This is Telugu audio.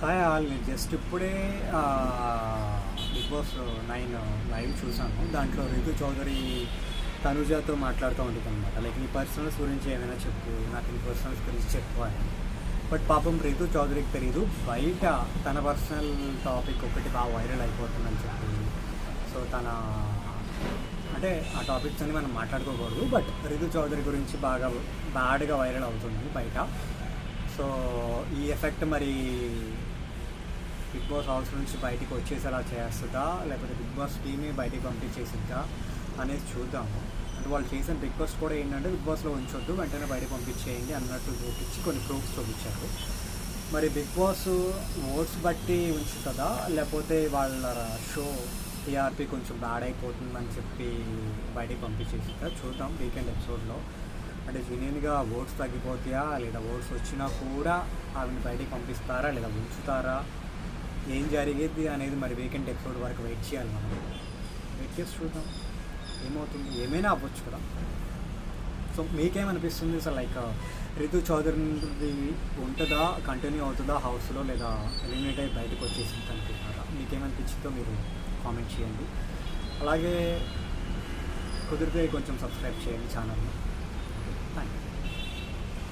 హాయ్ ఆల్, నేను జస్ట్ ఇప్పుడే బిగ్ బాస్ 9 లైవ్ చూసాను. దాంట్లో రితు చౌదరి తనుజాతో మాట్లాడుతూ ఉంటుంది అనమాట. లైక్ నీ పర్సనల్స్ గురించి ఏమైనా చెప్పు, నాకు నీ పర్సనల్స్ గురించి చెప్పు అని. బట్ పాపం రితు చౌదరికి తెలీదు, బయట తన పర్సనల్ టాపిక్ ఒకటి బాగా వైరల్ అయిపోతుందని చెప్పి. సో తన అంటే ఆ టాపిక్స్ అన్ని మనం మాట్లాడుకోకూడదు, బట్ రితు చౌదరి గురించి బాగా బ్యాడ్గా వైరల్ అవుతుంది బయట. సో ఈ ఎఫెక్ట్ మరి బిగ్ బాస్ హౌస్ నుంచి బయటికి వచ్చేసేలా చేస్తుందా, లేకపోతే బిగ్ బాస్ టీమే బయటికి పంపించేసిద్దా అనేది చూద్దాము. అంటే వాళ్ళు చేసిన రిక్వెస్ట్ కూడా ఏంటంటే బిగ్ బాస్లో ఉంచొద్దు, వెంటనే బయటకు పంపించేయండి అన్నట్టు చూపించి కొన్ని ప్రూఫ్స్ చూపించారు. మరి బిగ్ బాస్ ఓట్స్ బట్టి ఉంచుతుందా, లేకపోతే వాళ్ళ షో టీఆర్పీ కొంచెం బ్యాడ్ అయిపోతుందని చెప్పి బయటికి పంపించేసిద్దా చూద్దాం వీకెండ్ ఎపిసోడ్లో. అంటే జెన్యున్గా ఓట్స్ తగ్గిపోతాయా, లేదా ఓట్స్ వచ్చినా కూడా ఆవిడని బయటికి పంపిస్తారా, లేదా ఉంచుతారా, ఏం జరిగేది అనేది మరి వీకెండ్ ఎపిసోడ్ వరకు వెయిట్ చేయాలి. మనం వెయిట్ చేసి చూద్దాం ఏమవుతుంది, ఏమైనా అవ్వచ్చు కదా. సో మీకేమనిపిస్తుంది సార్, లైక్ రితు చౌదరి ఉంటుందా, కంటిన్యూ అవుతుందా హౌస్లో, లేదా ఎలిమినేట్ అయ్యి బయటకు వచ్చేసింది అనుకుంటున్నారా? మీకేమనిపించిందో మీరు కామెంట్ చేయండి. అలాగే కుదిరితే కొంచెం సబ్స్క్రైబ్ చేయండి ఛానల్ని. Thank you.